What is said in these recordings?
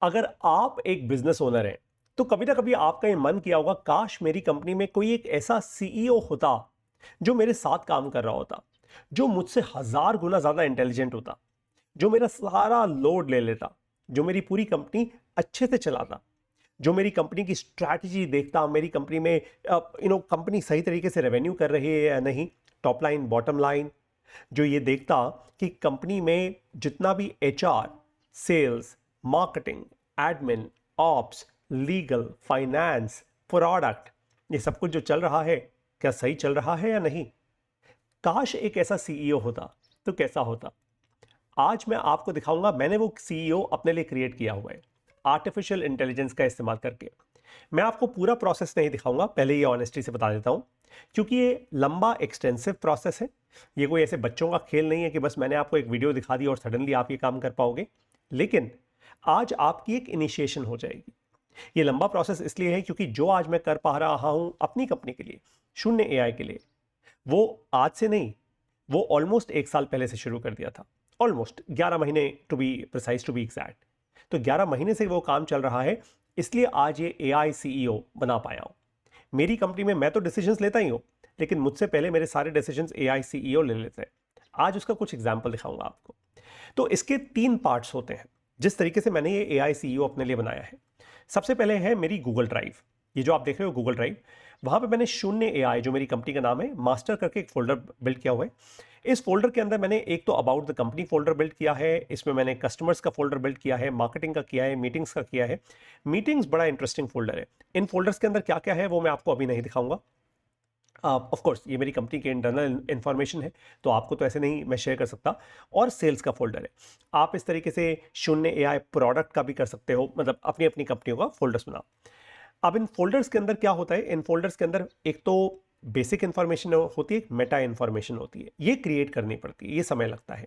अगर आप एक बिजनेस ओनर हैं तो कभी ना कभी आपका ये मन किया होगा, काश मेरी कंपनी में कोई एक ऐसा सीईओ होता जो मेरे साथ काम कर रहा होता, जो मुझसे 1000 गुना ज्यादा इंटेलिजेंट होता, जो मेरा सारा लोड ले लेता, जो मेरी पूरी कंपनी अच्छे से चलाता, जो मेरी कंपनी की स्ट्रैटेजी देखता, मेरी कंपनी में कंपनी सही तरीके से रेवेन्यू कर रही है या नहीं, टॉप लाइन बॉटम लाइन, जो ये देखता कि कंपनी में जितना भी HR, sales, marketing, admin, ops, legal, finance, product, ये सब कुछ जो चल रहा है क्या सही चल रहा है या नहीं। काश एक ऐसा सीईओ होता तो कैसा होता। आज मैं आपको दिखाऊंगा, मैंने वो सीईओ अपने लिए क्रिएट किया हुआ है आर्टिफिशियल इंटेलिजेंस का इस्तेमाल करके। मैं आपको पूरा प्रोसेस नहीं दिखाऊंगा, पहले ये ऑनेस्टी से बता देता हूं, क्योंकि ये लंबा एक्सटेंसिव प्रोसेस है। ये कोई ऐसे बच्चों का खेल नहीं है कि बस मैंने आपको एक वीडियो दिखा दी और सडनली आप ये काम कर पाओगे। लेकिन आज आपकी एक इनिशिएशन हो जाएगी। ये लंबा प्रोसेस इसलिए है क्योंकि जो आज मैं कर पा रहा हूं अपनी कंपनी के लिए, शून्य एआई के लिए, वो आज से नहीं, वो ऑलमोस्ट 1 साल पहले से शुरू कर दिया था। ऑलमोस्ट 11 महीने, to be precise, to be exact. तो 11 महीने से वो काम चल रहा है, इसलिए आज ये एआई सीईओ बना पाया हूं। मेरी कंपनी में मैं तो डिसीजंस लेता ही हूं, लेकिन मुझसे पहले मेरे सारे डिसीजंस एआई सीईओ ले लेते हैं। आज उसका कुछ एग्जांपल दिखाऊंगा आपको। तो इसके 3 पार्ट्स होते हैं जिस तरीके से मैंने ये एआई सीईओ अपने लिए बनाया है। सबसे पहले है मेरी गूगल ड्राइव। ये जो आप देख रहे हो गूगल ड्राइव, वहां पे मैंने शून्य एआई, जो मेरी कंपनी का नाम है, मास्टर करके एक फोल्डर बिल्ड किया हुआ है। इस फोल्डर के अंदर मैंने एक तो about the company folder build किया है, इसमें मैंने कस्टमर्स का फोल्डर बिल्ड किया है, मार्केटिंग का किया है, मीटिंग्स का किया है। मीटिंग्स बड़ा इंटरेस्टिंग फोल्डर है। इन फोल्डर्स के अंदर क्या क्या है वो मैं आपको अभी नहीं दिखाऊंगा। ऑफ कोर्स ये मेरी कंपनी के इंटरनल इंफॉर्मेशन है, तो आपको तो ऐसे नहीं मैं शेयर कर सकता। और सेल्स का फोल्डर है। आप इस तरीके से शून्य एआई प्रोडक्ट का भी कर सकते हो, मतलब अपनी अपनी कंपनियों का फोल्डर्स बनाओ। अब इन फोल्डर्स के अंदर क्या होता है, इन फोल्डर्स के अंदर एक तो बेसिक इंफॉर्मेशन होती है, एक मेटा इंफॉर्मेशन होती है। ये क्रिएट करनी पड़ती है, ये समय लगता है।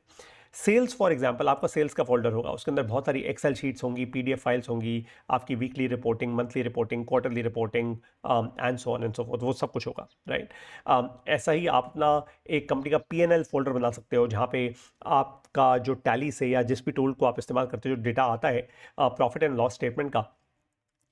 सेल्स फॉर एग्जांपल, आपका सेल्स का फोल्डर होगा, उसके अंदर बहुत सारी एक्सेल शीट्स होंगी, पीडीएफ फाइल्स होंगी, आपकी weekly reporting, monthly reporting, quarterly reporting, and so on and so fourth, वो सब कुछ होगा, राइट। ऐसा ही आप अपना एक कंपनी का पीएनएल फोल्डर बना सकते हो, जहाँ पे आपका जो टैली से या जिस भी टूल को आप इस्तेमाल करते हो, जो डेटा आता है प्रॉफिट एंड लॉस स्टेटमेंट का,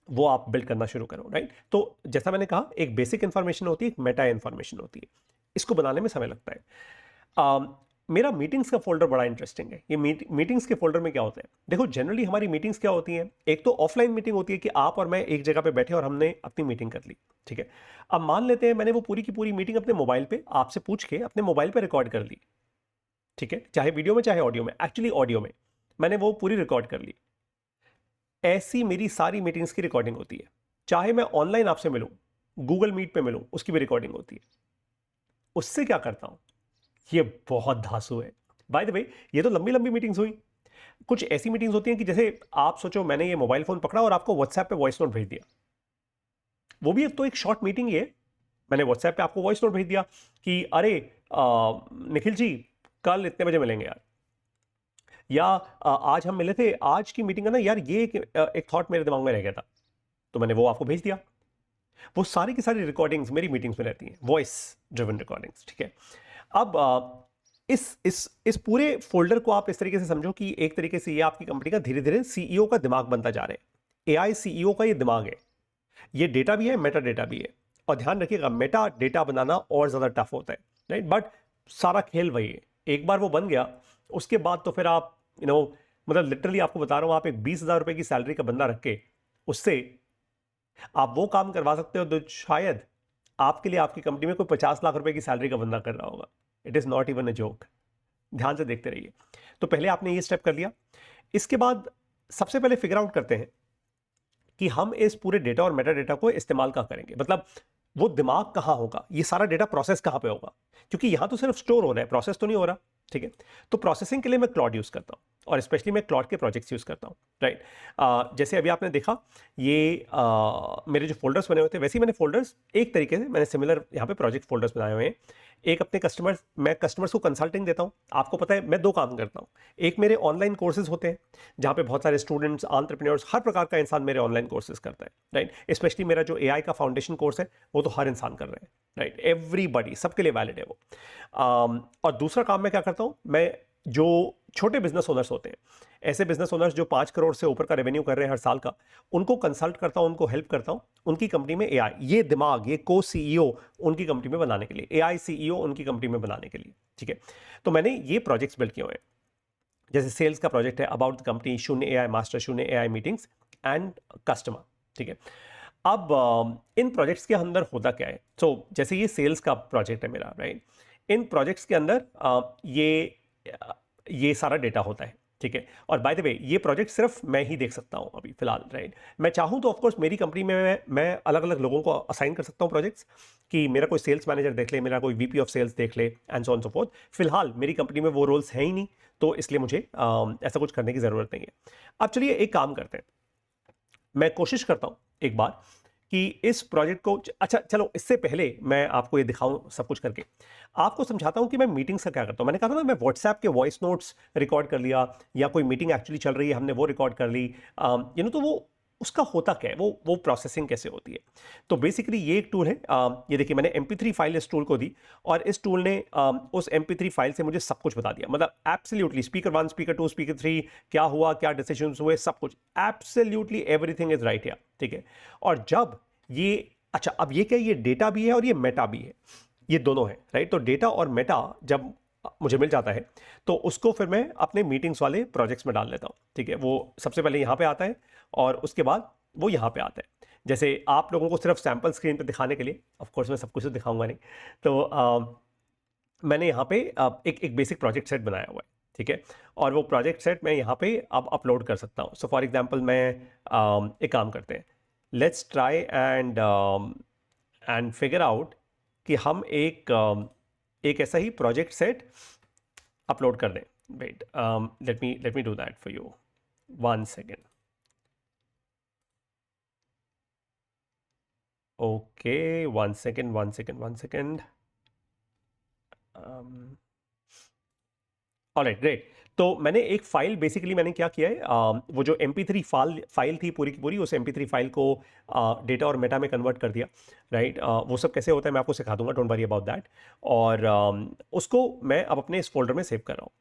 वो आप बिल्ड करना शुरू करो, राइट। तो जैसा मैंने कहा, एक बेसिक इंफॉर्मेशन होती है, एक मेटा इंफॉर्मेशन होती है। इसको बनाने में समय लगता है। मेरा मीटिंग्स का फोल्डर बड़ा इंटरेस्टिंग है। ये मीटिंग्स के फोल्डर में क्या होता है, देखो जनरली हमारी मीटिंग्स क्या होती हैं, एक तो ऑफलाइन मीटिंग होती है कि आप और मैं एक जगह पे बैठे और हमने अपनी मीटिंग कर ली, ठीक है। अब मान लेते हैं मैंने वो पूरी की पूरी मीटिंग अपने मोबाइल पे आपसे पूछ के अपने मोबाइल पे रिकॉर्ड कर ली, ठीक है, चाहे वीडियो में चाहे ऑडियो में, एक्चुअली ऑडियो में मैंने वो पूरी रिकॉर्ड कर ली। ऐसी मेरी सारी मीटिंग्स की रिकॉर्डिंग होती है। चाहे मैं ऑनलाइन आपसे मिलूं, गूगल मीट पे मिलूं, उसकी भी रिकॉर्डिंग होती है। उससे क्या करता हूं, ये बहुत धांसू है। बाय द वे, ये तो लंबी लंबी मीटिंग्स हुई। कुछ ऐसी मीटिंग्स होती हैं कि जैसे आप सोचो मैंने ये मोबाइल फोन पकड़ा और आपको व्हाट्सएप पे वॉइस नोट भेज दिया। वो भी एक तो एक शॉर्ट मीटिंग ही है। मैंने व्हाट्सएप पे आपको वॉइस नोट भेज दिया कि अरे निखिल जी, कल इतने बजे मिलेंगे यार, या आज हम मिले थे, आज की मीटिंग है ना यार, ये एक थॉट मेरे दिमाग में रह गया था, तो मैंने वो आपको भेज दिया। वो सारी की सारी रिकॉर्डिंग्स मेरी मीटिंग्स में रहती हैं, वॉइस ड्रिवन रिकॉर्डिंग्स, ठीक है। अब इस पूरे फोल्डर को आप इस तरीके से समझो कि एक तरीके से ये आपकी कंपनी का धीरे धीरे सीईओ का दिमाग बनता जा रहा है। एआई सीईओ का ये दिमाग है। ये डेटा भी है, मेटा डेटा भी है। और ध्यान रखिएगा, मेटा डेटा बनाना और ज्यादा टफ होता है, राइट। बट सारा खेल वही है। एक बार वो बन गया, उसके बाद तो फिर आप मतलब लिटरली आपको बता रहा हूं, आप एक 20,000 रुपए की सैलरी का बंदा रख के उससे आप वो काम करवा सकते हो, तो शायद आपके लिए आपकी कंपनी में कोई 50 लाख रुपए की सैलरी का बंदा कर रहा होगा। It is not even a joke. ध्यान से देखते रहिए। तो पहले आपने ये स्टेप कर लिया। इसके बाद सबसे पहले फिगर आउट करते हैं कि हम इस पूरे डेटा और मेटा डेटा को इस्तेमाल कहां करेंगे, मतलब वो दिमाग कहां होगा, ये सारा डेटा प्रोसेस कहां पे होगा, क्योंकि यहां तो सिर्फ स्टोर हो रहा है, प्रोसेस तो नहीं हो रहा, ठीक है। तो प्रोसेसिंग के लिए मैं क्लॉड यूज करता हूं, और स्पेशली मैं क्लॉड के प्रोजेक्ट्स यूज करता हूं, राइट। जैसे अभी आपने देखा, ये मेरे जो फोल्डर्स बने हुए थे, वैसे ही मैंने फोल्डर्स एक तरीके से मैंने सिमिलर यहाँ पे प्रोजेक्ट फोल्डर्स बनाए हुए हैं। एक अपने कस्टमर्स, मैं कस्टमर्स को कंसल्टिंग देता हूँ। आपको पता है मैं 2 काम करता हूँ। एक मेरे ऑनलाइन कोर्सेज होते हैं, जहाँ पे बहुत सारे स्टूडेंट्स, एंटरप्रेन्योर्स, हर प्रकार का इंसान मेरे ऑनलाइन कोर्सेज करता है, राइट। स्पेशली मेरा जो एआई का फाउंडेशन कोर्स है, वो तो हर इंसान कर रहे हैं, राइट। एवरीबॉडी, सबके लिए वैलिड है वो। और दूसरा काम मैं क्या करता हूँ, मैं जो छोटे बिजनेस ओनर्स होते हैं, ऐसे बिजनेस ओनर्स जो 5 करोड़ से ऊपर का रेवेन्यू कर रहे हैं हर साल का, उनको कंसल्ट करता हूं, उनको हेल्प करता हूं उनकी कंपनी में एआई, ये दिमाग, ये को सीईओ उनकी कंपनी में बनाने के लिए, एआई सीईओ उनकी कंपनी में बनाने के लिए। ठीक है, तो मैंने ये प्रोजेक्ट्स बिल्ड किए हुए हैं। जैसे सेल्स का प्रोजेक्ट है अबाउट द कंपनी, शून्य एआई मास्टर, शून्य एआई मीटिंग्स एंड कस्टमर। ठीक है, अब इन प्रोजेक्ट्स के अंदर होता क्या है, जैसे ये सेल्स का प्रोजेक्ट है मेरा, राइट, इन प्रोजेक्ट्स के अंदर ये सारा डेटा होता है। ठीक है, और बाय द वे ये प्रोजेक्ट सिर्फ मैं ही देख सकता हूं अभी फिलहाल, राइट। मैं चाहूं तो ऑफकोर्स मेरी कंपनी में मैं अलग अलग लोगों को असाइन कर सकता हूं प्रोजेक्ट्स, कि मेरा कोई सेल्स मैनेजर देख ले, मेरा कोई वीपी ऑफ सेल्स देख ले, and so on so fourth. फिलहाल मेरी कंपनी में वो रोल्स हैं ही नहीं, तो इसलिए मुझे ऐसा कुछ करने की ज़रूरत नहीं है। अब चलिए एक काम करते हैं, मैं कोशिश करता हूं एक बार कि इस प्रोजेक्ट को, अच्छा चलो इससे पहले मैं आपको ये दिखाऊं सब कुछ करके, आपको समझाता हूं कि मैं मीटिंग्स का क्या करता हूं। मैंने कहा था ना, मैं व्हाट्सएप के वॉइस नोट्स रिकॉर्ड कर लिया, या कोई मीटिंग एक्चुअली चल रही है हमने वो रिकॉर्ड कर ली, तो वो उसका होता क्या है, वो प्रोसेसिंग कैसे होती है। तो बेसिकली ये एक टूल है, ये देखिए मैंने MP3 फाइल इस टूल को दी, और इस टूल ने उस MP3 फाइल से मुझे सब कुछ बता दिया, मतलब एब्सोल्युटली स्पीकर 1, स्पीकर 2, स्पीकर 3 क्या हुआ, क्या डिसीजंस हुए, सब कुछ absolutely everything is right here. ठीक है, और जब ये, अच्छा अब ये क्या, ये डेटा भी है और ये मेटा भी है, ये दोनों है, राइट। तो डेटा और मेटा जब मुझे मिल जाता है, तो उसको फिर मैं अपने मीटिंग्स वाले प्रोजेक्ट्स में डाल लेता हूँ। ठीक है, वो सबसे पहले यहाँ पे आता है, और उसके बाद वो यहाँ पे आता है। जैसे आप लोगों को सिर्फ सैंपल स्क्रीन पे दिखाने के लिए, ऑफ कोर्स मैं सब कुछ तो दिखाऊंगा नहीं, तो मैंने यहाँ पे एक बेसिक प्रोजेक्ट सेट बनाया हुआ है। ठीक है, और वो प्रोजेक्ट सेट मैं यहाँ पे अब अपलोड कर सकता हूँ। सो फॉर एग्जांपल मैं एक काम करते हैं, let's try and figure out कि हम एक ऐसा ही प्रोजेक्ट सेट अपलोड कर दें। Wait, let me do that for you, 1 second. Okay, 1 second, 1 second, 1 second. Alright, great. तो मैंने एक फाइल, बेसिकली मैंने क्या किया है, वो जो MP3 फाइल थी पूरी की पूरी, उस MP3 फाइल को डेटा और मेटा में कन्वर्ट कर दिया, राइट। वो सब कैसे होता है मैं आपको सिखा दूंगा, डोंट वरी अबाउट दैट। और उसको मैं अब अपने इस फोल्डर में सेव कर रहा हूँ।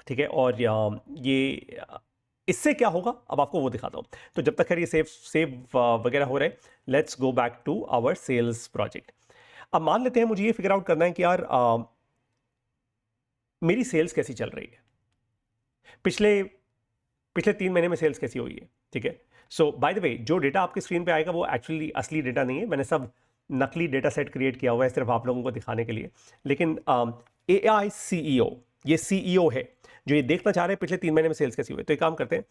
ठीक है, और ये इससे क्या होगा अब आपको वो दिखाता हूँ। तो जब तक खैर ये सेव वगैरह हो रहे, let's go back to our sales project. अब मान लेते हैं मुझे ये फिगर आउट करना है कि यार मेरी सेल्स कैसी चल रही है, पिछले पिछले 3 महीने में सेल्स कैसी हुई है। ठीक है, सो बाय द वे जो डेटा आपके स्क्रीन पे आएगा वो एक्चुअली असली डेटा नहीं है, मैंने सब नकली डेटा सेट क्रिएट किया हुआ है सिर्फ आप लोगों को दिखाने के लिए। लेकिन AI CEO, ये CEO है जो ये देखना चाह रहे हैं पिछले 3 महीने में सेल्स कैसी हुई। तो एक काम करते हैं,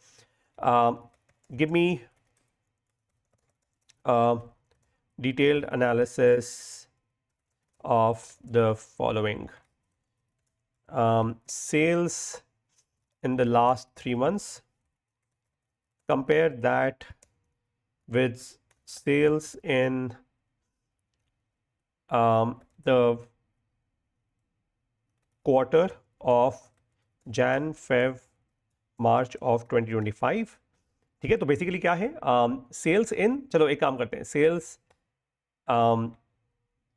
give me detailed analysis of the following, sales in the last 3 months, compare that with sales in the quarter of Jan, Feb, March of 2025। ठीक है, तो बेसिकली क्या है, सेल्स इन, चलो एक काम करते हैं, sales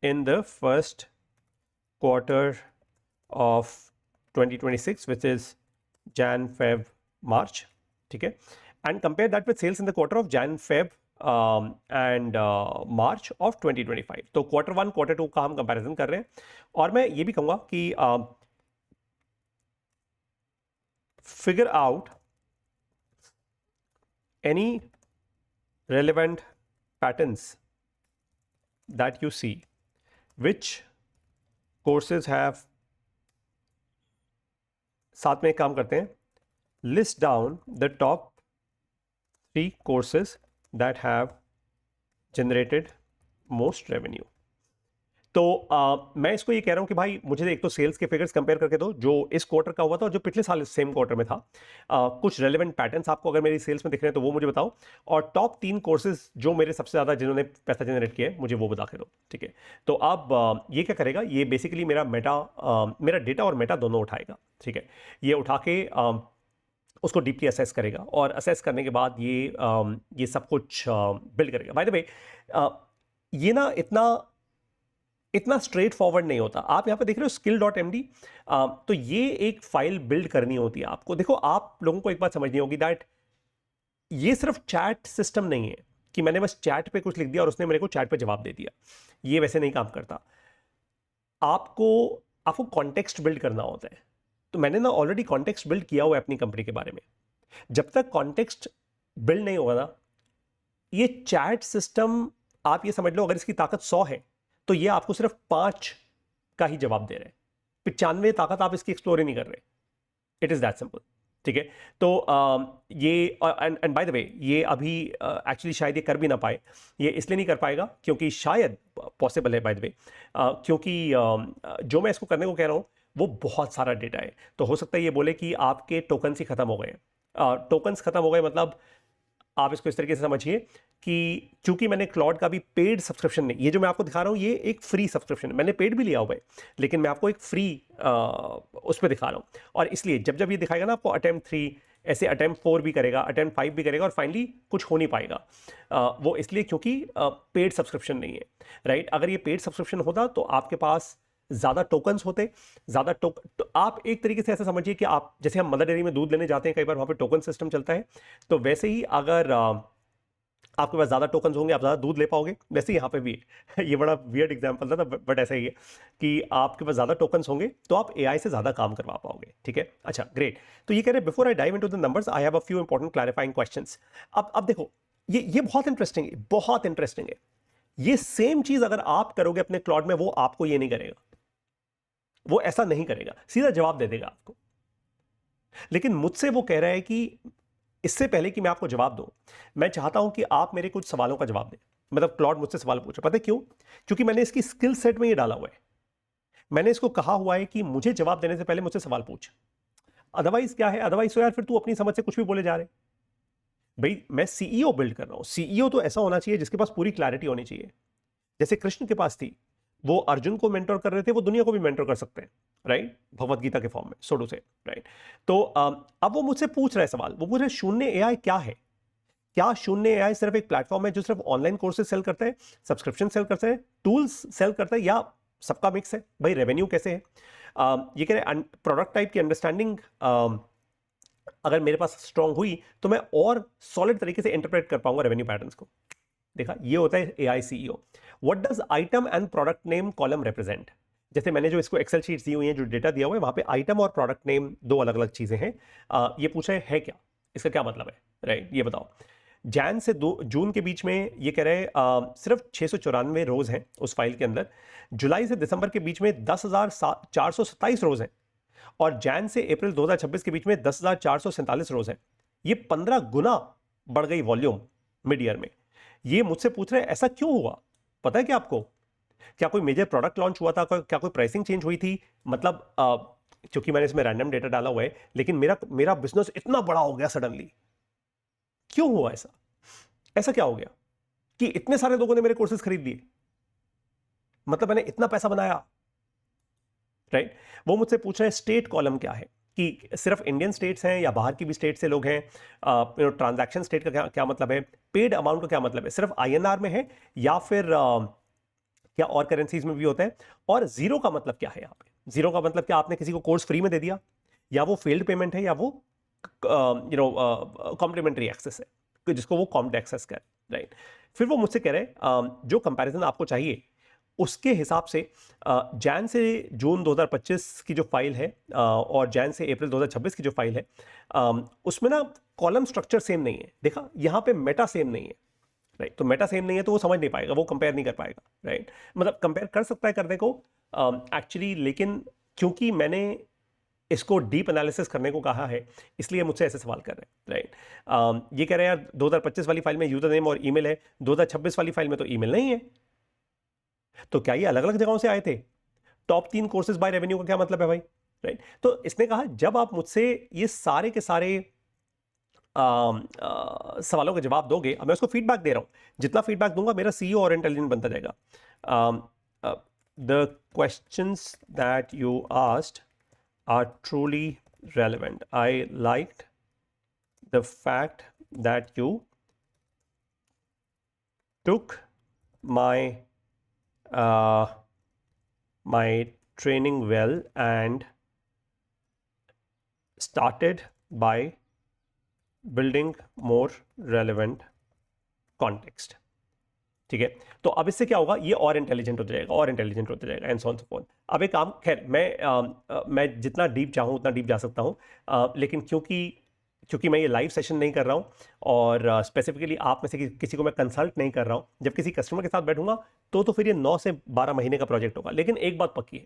in the first quarter of 2026, which is Jan, Feb, March. ठीक है, and compare that with sales in the quarter of Jan, Feb and March of 2025। तो क्वार्टर 1 क्वार्टर 2 का हम कंपैरिजन कर रहे हैं, और मैं ये भी कहूँगा कि figure out any relevant patterns that you see, which courses have, साथ में एक काम करते हैं, list down the top 3 courses that have generated most revenue. तो मैं इसको ये कह रहा हूं कि भाई मुझे एक तो सेल्स के फिगर्स कंपेयर करके दो जो इस क्वार्टर का हुआ था और जो पिछले साल सेम क्वार्टर में था। कुछ रेलेवेंट पैटर्न्स आपको अगर मेरी सेल्स में दिख रहे हैं तो वो मुझे बताओ, और टॉप 3 कोर्सेज जो मेरे सबसे ज़्यादा जिन्होंने पैसा जनरेट किया है मुझे वो बता के दो। ठीक है, तो अब ये क्या करेगा, ये बेसिकली मेरा डेटा और मेटा दोनों उठाएगा। ठीक है, ये उठा के उसको डीपली असेस करेगा, और असेस करने के बाद ये सब कुछ बिल्ड करेगा। बाय द वे ये ना इतना इतना स्ट्रेट फॉरवर्ड नहीं होता। आप यहाँ पे देख रहे हो skill.md, तो ये एक फाइल बिल्ड करनी होती है आपको। देखो, आप लोगों को एक बात समझनी होगी दैट ये सिर्फ चैट सिस्टम नहीं है कि मैंने बस चैट पे कुछ लिख दिया और उसने मेरे को चैट पे जवाब दे दिया। ये वैसे नहीं काम करता। आपको आपको कॉन्टेक्स्ट बिल्ड करना होता है। तो मैंने ना ऑलरेडी कॉन्टेक्स्ट बिल्ड किया हुआ है अपनी कंपनी के बारे में। जब तक कॉन्टेक्स्ट बिल्ड नहीं होगा ना, ये चैट सिस्टम, आप ये समझ लो अगर इसकी ताकत 100 है तो ये आपको सिर्फ 5 का ही जवाब दे रहे हैं। 95 ताकत आप इसकी एक्सप्लोर ही नहीं कर रहे। It is that simple. ठीक है। तो ये एंड बाय द वे, ये अभी एक्चुअली शायद ये कर भी ना पाए। ये इसलिए नहीं कर पाएगा क्योंकि शायद पॉसिबल है बाय द वे, क्योंकि जो मैं इसको करने को कह रहा हूँ वो बहुत सारा डेटा है। तो हो सकता है ये बोले कि आपके टोकन्स ही खत्म हो गए। टोकन्स खत्म हो गए मतलब आप इसको इस तरीके से समझिए कि चूंकि मैंने क्लॉड का भी पेड सब्सक्रिप्शन नहीं, ये जो मैं आपको दिखा रहा हूँ ये एक फ्री सब्सक्रिप्शन है। मैंने पेड भी लिया हुआ है लेकिन मैं आपको एक फ्री उस पर दिखा रहा हूँ। और इसलिए जब जब ये दिखाएगा ना आपको अटेम्प्ट 3, ऐसे अटेम्प्ट 4 भी करेगा, अटेम्प्ट 5 भी करेगा और फाइनली कुछ हो नहीं पाएगा। वो इसलिए क्योंकि पेड सब्सक्रिप्शन नहीं है। राइट। अगर ये पेड सब्सक्रिप्शन होता तो आपके पास ज़्यादा टोकन्स होते, ज़्यादा तो आप एक तरीके से ऐसा समझिए कि आप जैसे हम मदर डेयरी में दूध लेने जाते हैं कई बार, वहाँ पे टोकन सिस्टम चलता है। तो वैसे ही अगर आपके पास ज़्यादा टोकन्स होंगे आप ज़्यादा दूध ले पाओगे। वैसे ही यहाँ पे भी है। ये बड़ा वियर्ड एग्जांपल था बट ऐसा ही है कि आपके पास ज़्यादा टोकन्स होंगे तो आप एआई से ज़्यादा काम करवा पाओगे। ठीक है। अच्छा, ग्रेट। तो ये कह रहे before I dive into the numbers I have a few important clarifying questions. अब देखो, ये बहुत इंटरेस्टिंग है, बहुत इंटरेस्टिंग है। ये सेम चीज़ अगर आप करोगे अपने क्लॉड में, वो आपको ये नहीं करेगा, वो ऐसा नहीं करेगा, सीधा जवाब दे देगा आपको। लेकिन मुझसे वो कह रहा है कि इससे पहले कि मैं आपको जवाब दूं, मैं चाहता हूं कि आप मेरे कुछ सवालों का जवाब दें। मतलब क्लॉड मुझसे सवाल पूछे, पता है क्यों? क्योंकि मैंने इसकी स्किल सेट में ये डाला हुआ है। मैंने इसको कहा हुआ है कि मुझे जवाब देने से पहले मुझसे सवाल पूछ। अदरवाइज क्या है? अदरवाइज तो यार फिर तू अपनी समझ से कुछ भी बोले जा रहे। भाई मैं सीईओ बिल्ड कर रहा हूं। सीईओ तो ऐसा होना चाहिए जिसके पास पूरी क्लैरिटी होनी चाहिए। जैसे कृष्ण के पास थी, वो अर्जुन को मेंटोर कर रहे थे, वो दुनिया को भी मेंटोर कर सकते हैं। राइट। भगवत गीता के फॉर्म में सोडू से। राइट। तो अब वो मुझसे पूछ रहे सवाल, वो पूछ रहे शून्य एआई क्या है? क्या शून्य एआई सिर्फ एक प्लेटफॉर्म है जो सिर्फ ऑनलाइन कोर्सेज सेल करता है, सब्सक्रिप्शन सेल करता है, टूल्स सेल करता है, या सबका मिक्स है? भाई रेवेन्यू कैसे है? ये कह रहे प्रोडक्ट टाइप की अंडरस्टैंडिंग अगर मेरे पास स्ट्रांग हुई तो मैं और सॉलिड तरीके से इंटरप्रेट कर पाऊंगा रेवेन्यू पैटर्न्स को। देखा, ये होता है AI CEO. What does item and product name column represent? जैसे मैंने जो इसको एक्सेल शीट्स दी हुई हैं, जो डेटा दिया हुआ है, वहां पे आइटम और प्रोडक्ट नेम दो अलग अलग चीजें हैं। ये पूछा है क्या, इसका क्या मतलब है? राइट। ये बताओ। जैन से जून के बीच में ये कह रहे हैं सिर्फ 694 रोज हैं उस फाइल के अंदर। जुलाई से दिसंबर के बीच में 10,427 रोज हैं। और जैन से अप्रैल 2026 के बीच में 10,447 रोज हैं। ये 15 गुना बढ़ गई वॉल्यूम मिड ईयर में। ये मुझसे पूछ रहे हैं ऐसा क्यों हुआ? पता है क्या आपको? क्या कोई मेजर प्रोडक्ट लॉन्च हुआ था? क्या कोई प्राइसिंग चेंज हुई थी? मतलब क्योंकि मैंने इसमें रैंडम डेटा डाला हुआ है, लेकिन मेरा मेरा बिजनेस इतना बड़ा हो गया सडनली। क्यों हुआ ऐसा? ऐसा क्या हो गया कि इतने सारे लोगों ने मेरे कोर्सेज खरीद लिए? मतलब मैंने इतना पैसा बनाया। राइट। वो मुझसे पूछ रहे हैं स्टेट कॉलम क्या है, कि सिर्फ इंडियन स्टेट्स हैं या बाहर की भी स्टेट से लोग हैं? ट्रांजैक्शन स्टेट का क्या मतलब है? पेड अमाउंट का क्या मतलब है? सिर्फ आईएनआर में है या फिर क्या और करेंसीज में भी होता है? और जीरो का मतलब क्या है यहाँ पे? जीरो का मतलब क्या आपने किसी को कोर्स फ्री में दे दिया, या वो फेल्ड पेमेंट है, या वो कॉम्प्लीमेंट्री एक्सेस है जिसको वो कॉम्प्ट एक्सेस कर। राइट। फिर वो मुझसे कह रहे हैं जो कंपैरिजन आपको चाहिए उसके हिसाब से जैन से जून 2025 की जो फाइल है और जैन से अप्रैल 2026 की जो फाइल है, उसमें ना कॉलम स्ट्रक्चर सेम नहीं है। देखा, यहाँ पे मेटा सेम नहीं है। राइट। तो मेटा सेम नहीं है तो वो समझ नहीं पाएगा, वो कंपेयर नहीं कर पाएगा। राइट। मतलब कंपेयर कर सकता है करने को एक्चुअली, लेकिन क्योंकि मैंने इसको डीप एनालिसिस करने को कहा है इसलिए मुझसे ऐसे सवाल कर रहे हैं। राइट। ये कह रहे हैं यार 2025 वाली फाइल में यूजर नेम और ईमेल है, 2026 वाली फाइल में तो ईमेल नहीं है। तो क्या ये अलग अलग जगहों से आए थे? टॉप 3 कोर्सेज बाय रेवेन्यू का क्या मतलब है भाई? राइट। तो इसने कहा जब आप मुझसे ये सारे के सारे सवालों के जवाब दोगे, अब मैं उसको फीडबैक दे रहा हूं, जितना फीडबैक दूंगा मेरा सीईओ और इंटेलिजेंट बनता जाएगा। The questions that you asked are truly relevant. I liked the fact that you took my my training well and started by building more relevant context. ठीक है, तो अब इससे क्या होगा, ये और इंटेलिजेंट होता जाएगा, और इंटेलिजेंट होता जाएगा, and so on so fourth. अब एक काम, खैर मैं जितना डीप चाहूँ उतना डीप जा सकता हूँ, लेकिन क्योंकि मैं ये लाइव सेशन नहीं कर रहा हूँ और स्पेसिफिकली आप में से किसी को मैं कंसल्ट नहीं कर रहा हूँ, जब किसी कस्टमर के साथ बैठूंगा तो फिर ये 9 से 12 महीने का प्रोजेक्ट होगा. लेकिन एक बात पक्की है,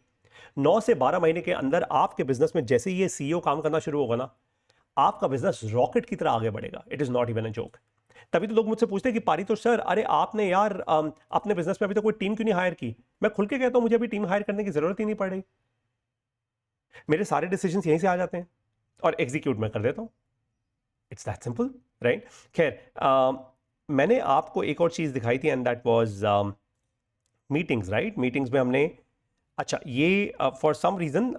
9 से 12 महीने के अंदर आपके बिजनेस में जैसे ही ये सीईओ काम करना शुरू होगा ना, आपका बिजनेस रॉकेट की तरह आगे बढ़ेगा. It is not even a joke. तभी तो लोग मुझसे पूछते हैं कि पारी तो सर, अरे आपने यार अपने बिजनेस में अभी तो कोई टीम क्यों नहीं हायर की. मैं खुल के कहता हूं, मुझे अभी टीम हायर करने की जरूरत ही नहीं पड़ रही. मेरे सारे डिसीजंस यहीं से आ जाते हैं और एग्जीक्यूट मैं कर देता हूं. It's that simple, right. खैर, मैंने आपको एक और चीज दिखाई थी and that was meetings, right. Meetings में हमने, अच्छा ये फॉर सम रीजन,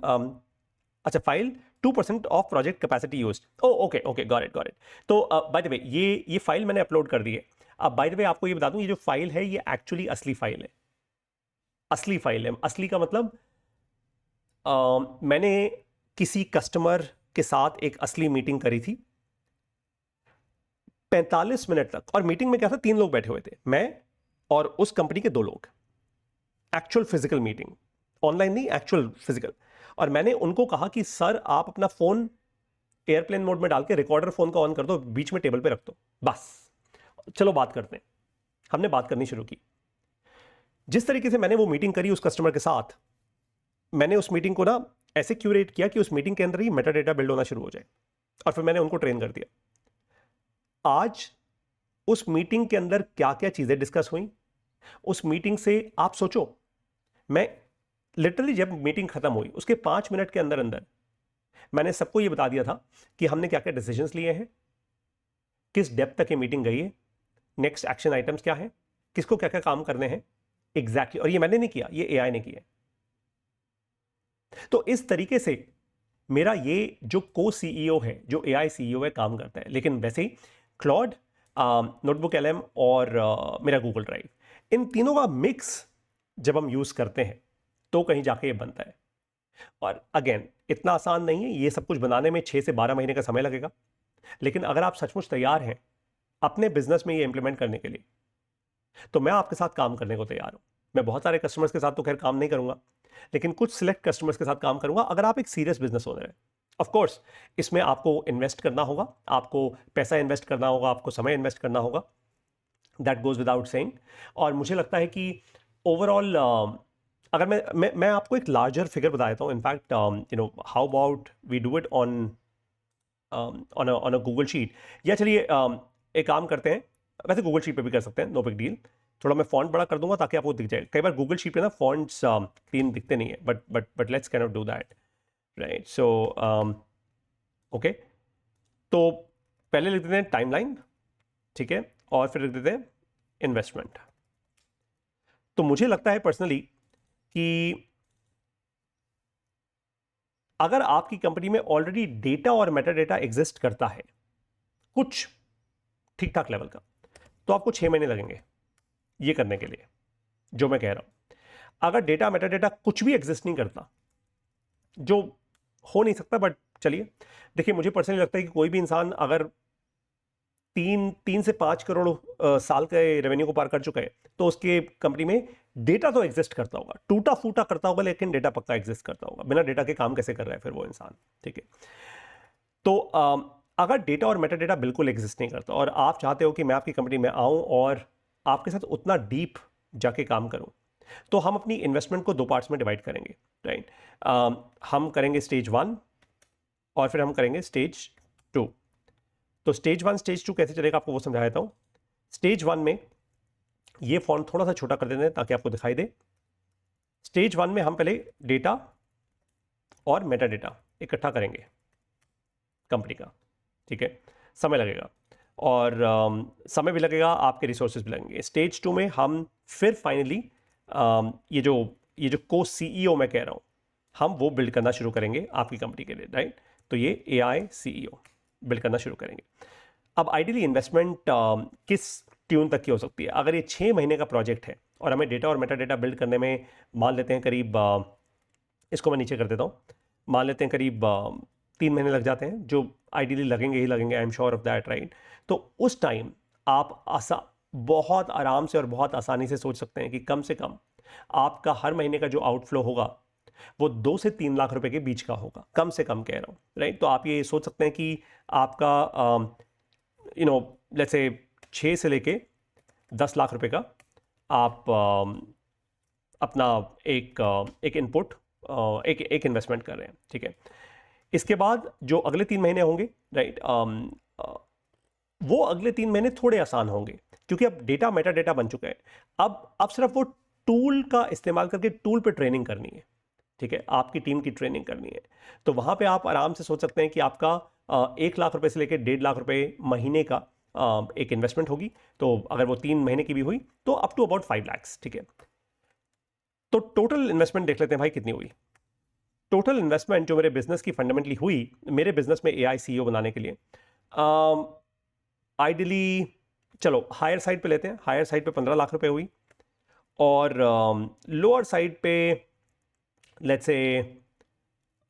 अच्छा file 2% of project capacity used. Okay okay, got it. तो बाय द वे ये फाइल मैंने अपलोड कर दी है. अब बाय द वे आपको ये बता दूं, ये जो फाइल है ये एक्चुअली असली फाइल है. असली फाइल है. असली का मतलब मैंने किसी कस्टमर के साथ एक असली मीटिंग करी थी 45 मिनट तक. और मीटिंग में क्या था, 3 लोग बैठे हुए थे, मैं और उस कंपनी के 2 लोग. एक्चुअल फिजिकल मीटिंग, ऑनलाइन नहीं, एक्चुअल फिजिकल. और मैंने उनको कहा कि सर आप अपना फोन एयरप्लेन मोड में डाल के रिकॉर्डर फोन का ऑन कर दो, बीच में टेबल पे रख दो, बस चलो बात करते हैं. हमने बात करनी शुरू की. जिस तरीके से मैंने वो मीटिंग करी उस कस्टमर के साथ, मैंने उस मीटिंग को ना ऐसे क्यूरेट किया कि उस मीटिंग के अंदर ही मेटा डेटा बिल्ड होना शुरू हो जाए. और फिर मैंने उनको ट्रेन कर दिया. आज उस मीटिंग के अंदर क्या क्या चीजें डिस्कस हुई, उस मीटिंग से आप सोचो, मैं लिटरली जब मीटिंग खत्म हुई उसके 5 मिनट के अंदर अंदर मैंने सबको ये बता दिया था कि हमने क्या क्या डिसीजंस लिए हैं, किस डेप्थ तक ये मीटिंग गई है, नेक्स्ट एक्शन आइटम्स क्या है, किसको क्या क्या काम करने हैं एग्जैक्टली. और ये मैंने नहीं किया, ये एआई ने किया. तो इस तरीके से मेरा ये जो को सीईओ है, जो एआई सीईओ है, काम करता है. लेकिन वैसे ही क्लॉड, नोटबुक एलएम और मेरा गूगल ड्राइव, इन तीनों का मिक्स जब हम यूज करते हैं तो कहीं जाके ये बनता है. और अगेन इतना आसान नहीं है, ये सब कुछ बनाने में 6 से 12 महीने का समय लगेगा. लेकिन अगर आप सचमुच तैयार हैं अपने बिजनेस में ये इंप्लीमेंट करने के लिए, तो मैं आपके साथ काम करने को तैयार हूं. मैं बहुत सारे कस्टमर्स के साथ तो खैर काम नहीं करूंगा, लेकिन कुछ सिलेक्ट कस्टमर्स के साथ काम करूंगा. अगर आप एक सीरियस बिजनेस ओनर है, ऑफ कोर्स इसमें आपको इन्वेस्ट करना होगा, आपको पैसा इन्वेस्ट करना होगा, आपको समय इन्वेस्ट करना होगा, दैट गोज विदाउट सेइंग. और मुझे लगता है कि ओवरऑल अगर मैं आपको एक लार्जर फिगर बता देता हूँ. In fact you know, how about we do it on on a Google sheet. या चलिए एक काम करते हैं, वैसे गूगल शीट पे भी कर सकते हैं, नो बिग डील. थोड़ा मैं फॉन्ट बड़ा कर दूंगा ताकि आपको दिख जाए. कई बार गूगल शीट पे ना फॉन्ट्स क्लीन दिखते नहीं है, but let's can not do that, right. So okay, तो पहले लिख देते हैं टाइमलाइन, ठीक है, और फिर लिख देते हैं इन्वेस्टमेंट. तो मुझे लगता है पर्सनली कि अगर आपकी कंपनी में ऑलरेडी डेटा और मेटा डेटा एग्जिस्ट करता है कुछ ठीक ठाक लेवल का, तो आपको 6 महीने लगेंगे ये करने के लिए जो मैं कह रहा हूं. अगर डेटा मेटा डेटा कुछ भी एग्जिस्ट नहीं करता, जो हो नहीं सकता, बट चलिए देखिए, मुझे पर्सनली लगता है कि कोई भी इंसान अगर 3 से 5 करोड़ साल के रेवेन्यू को पार कर चुका है, तो उसके कंपनी में डेटा तो एग्जिस्ट करता होगा, टूटा फूटा करता होगा, लेकिन डेटा पक्का एग्जिस्ट करता होगा. बिना डेटा के काम कैसे कर रहा है फिर वो इंसान, ठीक है. तो अगर डेटा और मेटा डेटा बिल्कुल एग्जिस्ट नहीं करता और आप चाहते हो कि मैं आपकी कंपनी में आऊं और आपके साथ उतना डीप जाके काम करूं, तो हम अपनी इन्वेस्टमेंट को 2 पार्ट्स में डिवाइड करेंगे, राइट. हम करेंगे स्टेज 1 और फिर हम करेंगे स्टेज 2. तो स्टेज 1 स्टेज 2 कैसे चलेगा आपको वो समझा देता हूं. स्टेज 1 में ये फॉन्ट थोड़ा सा छोटा कर देते हैं ताकि आपको दिखाई दे. स्टेज 1 में हम पहले डेटा और मेटा डेटा इकट्ठा करेंगे कंपनी का, ठीक है. समय लगेगा और समय भी लगेगा, आपके रिसोर्सेज भी लगेंगे. स्टेज 2 में हम फिर फाइनली ये जो को सीईओ मैं कह रहा हूं, हम वो बिल्ड करना शुरू करेंगे आपकी कंपनी के लिए, राइट. तो ये एआई सीईओ बिल्ड करना शुरू करेंगे. अब आइडियली इन्वेस्टमेंट किस ट्यून तक की हो सकती है? अगर ये 6 महीने का प्रोजेक्ट है और हमें डेटा और मेटा डेटा बिल्ड करने में मान लेते हैं करीब इसको मैं नीचे कर देता हूँ, मान लेते हैं करीब 3 महीने लग जाते हैं, जो आइडियली लगेंगे ही लगेंगे, I am sure of that, right. तो उस टाइम आप बहुत आराम से और बहुत आसानी से सोच सकते हैं कि कम से कम आपका हर महीने का जो आउटफ्लो होगा वो 2 से 3 लाख रुपए के बीच का होगा, कम से कम कह रहा हूँ, राइट। तो आप ये सोच सकते हैं कि आपका लेट्स से 6 से लेके 10 लाख रुपए का आप अपना एक इनपुट एक इन्वेस्टमेंट कर रहे हैं, ठीक है। इसके बाद जो अगले 3 महीने होंगे, राइट, वो अगले 3 महीने थोड़े आसान होंगे क्योंकि अब डेटा मेटा डेटा बन चुका है। अब सिर्फ वो टूल का इस्तेमाल करके टूल पे ट्रेनिंग करनी है, ठीक है, आपकी टीम की ट्रेनिंग करनी है। तो वहां पे आप आराम से सोच सकते हैं कि आपका 1 लाख रुपए से लेकर 1.5 लाख रुपए महीने का एक इन्वेस्टमेंट होगी। तो अगर वो 3 महीने की भी हुई तो अप टू अबाउट 5 lakhs, ठीक है। तो टोटल इन्वेस्टमेंट देख लेते हैं भाई कितनी हुई। टोटल इन्वेस्टमेंट जो मेरे बिजनेस की फंडामेंटली हुई, मेरे बिजनेस में एआई सीईओ बनाने के लिए, आइडियली चलो हायर साइड पे लेते हैं, हायर साइड पे 15 लाख रुपए हुई, और लोअर साइड पे लेट्स से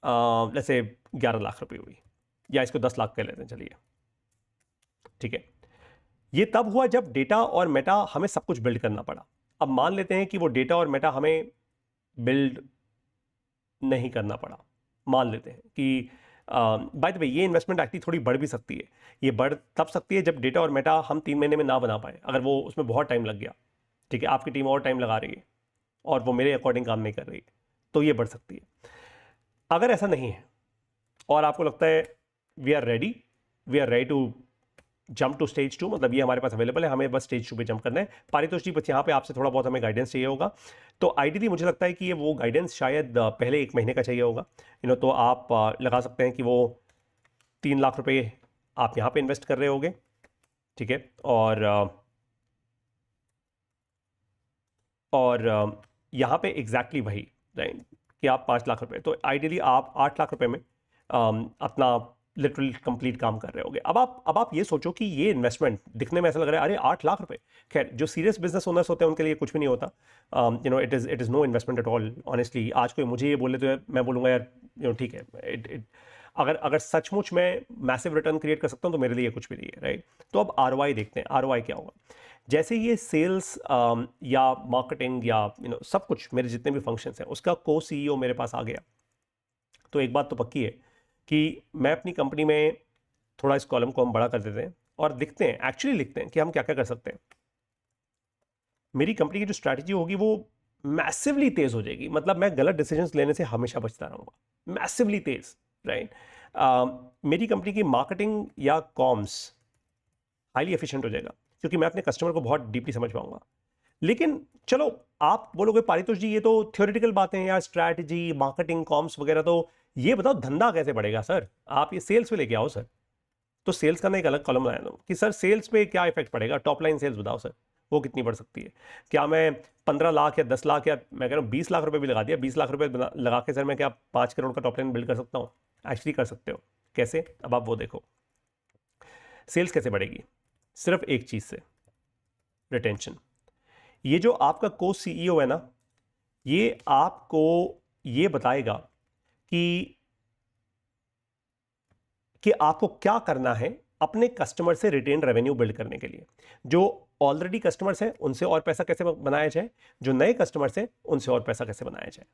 11 लाख रुपए हुई, या इसको 10 लाख कह लेते हैं, चलिए, ठीक है। ये तब हुआ जब डेटा और मेटा हमें सब कुछ बिल्ड करना पड़ा। अब मान लेते हैं कि वो डेटा और मेटा हमें बिल्ड नहीं करना पड़ा, मान लेते हैं कि बाय द वे ये इन्वेस्टमेंट एक्चुअली थोड़ी बढ़ भी सकती है। ये बढ़ तब सकती है जब डेटा और मेटा हम 3 महीने में ना बना पाए, अगर वो उसमें बहुत टाइम लग गया, ठीक है, आपकी टीम और टाइम लगा रही है और वो मेरे अकॉर्डिंग काम नहीं कर रही है, तो ये बढ़ सकती है। अगर ऐसा नहीं है और आपको लगता है we are ready to jump to stage 2, मतलब ये हमारे पास अवेलेबल है, हमें बस स्टेज 2 पे जंप करना है। पारितोष जी बस यहाँ पे आपसे थोड़ा बहुत हमें गाइडेंस चाहिए होगा। तो आइडियली मुझे लगता है कि ये वो गाइडेंस शायद पहले 1 महीने का चाहिए होगा, तो आप लगा सकते हैं कि वो 3 लाख रुपए आप यहाँ पे इन्वेस्ट कर रहे होगे, ठीक है, और यहाँ पे एग्जैक्टली वही, राइट, कि आप 5 लाख रुपए, तो आइडियली आप 8 लाख रुपए में अपना लिटरल कंप्लीट काम कर रहे होगे। अब आप ये सोचो कि ये इन्वेस्टमेंट दिखने में ऐसा लग रहा है अरे 8 लाख रुपए, खैर जो सीरियस बिजनेस ओनर्स होते हैं उनके लिए कुछ भी नहीं होता, it is no investment at all honestly. आज कोई मुझे ये बोले तो मैं बोलूँगा यार ठीक है, अगर सचमुच मैं मैसिव रिटर्न क्रिएट कर सकता हूँ तो मेरे लिए कुछ भी नहीं है, राइट। तो अब आरओआई देखते हैं, आरओआई क्या होगा। जैसे ये सेल्स या मार्केटिंग या सब कुछ मेरे जितने भी फंक्शंस हैं उसका को सीईओ मेरे पास आ गया, तो एक बात तो पक्की है कि मैं अपनी कंपनी में थोड़ा इस कॉलम को हम बड़ा कर देते हैं और लिखते हैं कि हम क्या क्या कर सकते हैं। मेरी कंपनी की जो स्ट्रैटेजी होगी वो मैसिवली तेज हो जाएगी, मतलब मैं गलत डिसीजंस लेने से हमेशा बचता रहूँगा, मैसिवली तेज, राइट। मेरी कंपनी की मार्केटिंग या कॉम्स हाईली एफिशिएंट हो जाएगा क्योंकि मैं अपने कस्टमर को बहुत डीपली समझ पाऊंगा। लेकिन चलो आप बोलोगे पारितोष जी ये तो थ्योरेटिकल बातें हैं यार, स्ट्रैटेजी मार्केटिंग कॉम्स वगैरह, तो ये बताओ धंधा कैसे बढ़ेगा सर, आप ये सेल्स पे लेके आओ सर। तो सेल्स का मैं एक अलग कॉलम बनाया दूँ कि सर सेल्स पे क्या इफेक्ट पड़ेगा, टॉप लाइन सेल्स बताओ सर, वो कितनी बढ़ सकती है। क्या मैं 15 लाख या 10 लाख या मैं कह रहा हूँ 20 लाख रुपए भी लगा दिया, 20 लाख रुपए लगा के सर मैं क्या 5 करोड़ का टॉप लाइन बिल्ड कर सकता हूँ? एक्चुअली कर सकते हो। कैसे? अब आप वो देखो सेल्स कैसे बढ़ेगी, सिर्फ एक चीज से, रिटेंशन। ये जो आपका को सीईओ है ना, ये आपको ये बताएगा कि आपको क्या करना है अपने कस्टमर से रिटेन रेवेन्यू बिल्ड करने के लिए। जो ऑलरेडी कस्टमर्स हैं उनसे और पैसा कैसे बनाया जाए, जो नए कस्टमर्स हैं उनसे और पैसा कैसे बनाया जाए,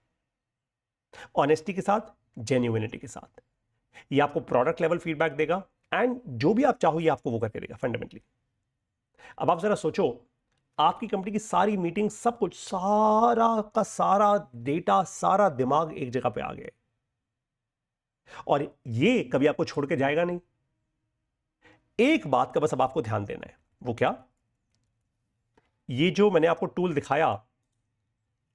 ऑनेस्टी के साथ, जेन्युइनिटी के साथ। ये आपको प्रोडक्ट लेवल फीडबैक देगा एंड जो भी आप चाहो ये आपको वो करके देगा फंडामेंटली। अब आप जरा सोचो, आपकी कंपनी की सारी मीटिंग, सब कुछ, सारा का सारा डेटा, सारा दिमाग एक जगह पे आ गया और ये कभी आपको छोड़ के जाएगा नहीं। एक बात का बस अब आपको ध्यान देना है, वो क्या? ये जो मैंने आपको टूल दिखाया,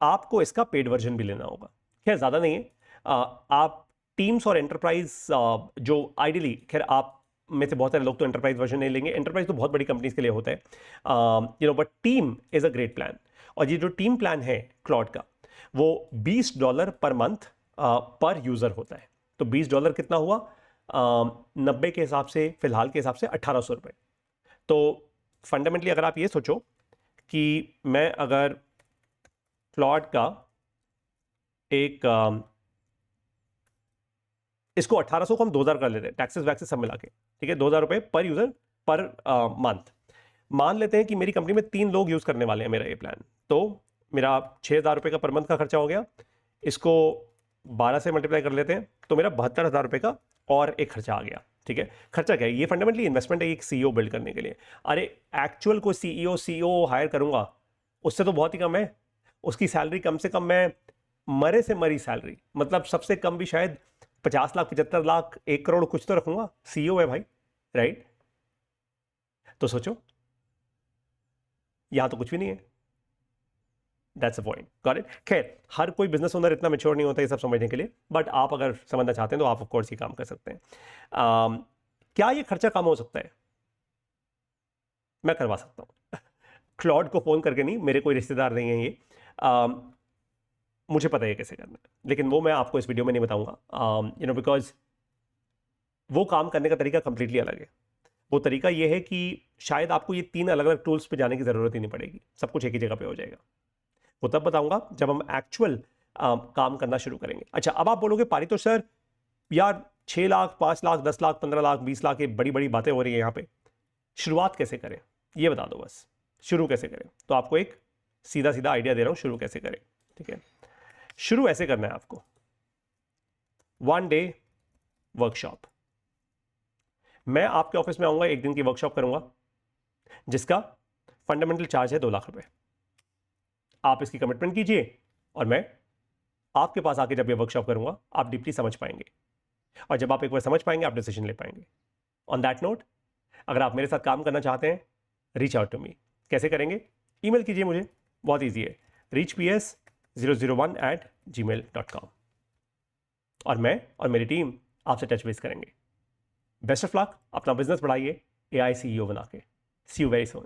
आपको इसका पेड वर्जन भी लेना होगा। खैर ज्यादा नहीं है, आप टीम्स और एंटरप्राइज जो आइडियली, खैर आप में से बहुत सारे लोग तो एंटरप्राइज वर्जन नहीं लेंगे, एंटरप्राइज तो बहुत बड़ी कंपनीज के लिए होता है, but team is a great plan. और ये जो टीम प्लान है क्लॉड का, वो $20 पर मंथ पर यूजर होता है। तो $20 कितना हुआ? 90 के हिसाब से, फिलहाल के हिसाब से 1800 रुपये। तो फंडामेंटली अगर आप ये सोचो कि मैं अगर क्लॉड का एक इसको 1800 को हम 2000 कर लेते हैं, टैक्सेस वैक्सेस सब मिला के, ठीक है, 2000 रुपए पर यूजर पर मंथ। मान लेते हैं कि मेरी कंपनी में 3 लोग यूज करने वाले हैं मेरा ये प्लान, तो मेरा 6000 रुपए का पर मंथ का खर्चा हो गया। इसको 12 से मल्टीप्लाई कर लेते हैं तो मेरा 72,000 रुपए का और एक खर्चा आ गया, ठीक है। खर्चा क्या है? ये फंडामेंटली इन्वेस्टमेंट है एक सीईओ बिल्ड करने के लिए। अरे एक्चुअल कोई सीईओ हायर करूंगा उससे तो बहुत ही कम है, उसकी सैलरी कम से कम मैं मरे से मरी सैलरी, मतलब सबसे कम भी शायद 50 लाख 75 लाख 1 करोड़ कुछ तो रखूंगा, सीईओ है भाई, राइट। तो सोचो यहां तो कुछ भी नहीं है। That's a point, got it. खैर हर कोई बिजनेस ओनर इतना मेच्योर नहीं होता ये सब समझने के लिए, बट आप अगर समझना चाहते हैं तो आप ऑफ कोर्स ये काम कर सकते हैं। क्या ये खर्चा कम हो सकता है? मैं करवा सकता हूं क्लॉड को फोन करके नहीं, मेरे कोई रिश्तेदार नहीं है ये, मुझे पता है कैसे करना है, लेकिन वो मैं आपको इस वीडियो में नहीं बताऊंगा, बिकॉज वो काम करने का तरीका कंप्लीटली अलग है। वो तरीका ये है कि शायद आपको ये 3 अलग अलग टूल्स पे जाने की जरूरत ही नहीं पड़ेगी, सब कुछ एक ही जगह पे हो जाएगा। वो तब बताऊंगा जब हम एक्चुअल काम करना शुरू करेंगे। अच्छा, अब आप बोलोगे पारितोष सर यार 6 लाख 5 लाख 10 लाख 15 लाख 20 लाख ये बड़ी बड़ी बातें हो रही है यहाँ पे, शुरुआत कैसे करें ये बता दो बस, शुरू कैसे करें। तो आपको एक सीधा सीधा आइडिया दे रहा हूं शुरू कैसे करें, ठीक है। शुरू ऐसे करना है आपको, 1 डे वर्कशॉप। मैं आपके ऑफिस में आऊंगा, 1 दिन की वर्कशॉप करूंगा जिसका फंडामेंटल चार्ज है 2 लाख रुपए। आप इसकी कमिटमेंट कीजिए और मैं आपके पास आके जब ये वर्कशॉप करूंगा आप डीपली समझ पाएंगे, और जब आप एक बार समझ पाएंगे आप डिसीजन ले पाएंगे। ऑन दैट नोट, अगर आप मेरे साथ काम करना चाहते हैं, रीच आउट टू मी। कैसे करेंगे? ईमेल कीजिए मुझे, बहुत ईजी है, reachps001@gmail.com, और मैं और मेरी टीम आपसे टच बेस करेंगे। बेस्ट ऑफ लक, अपना बिजनेस बढ़ाइए AI CEO बना के। सी यू वेरी सून।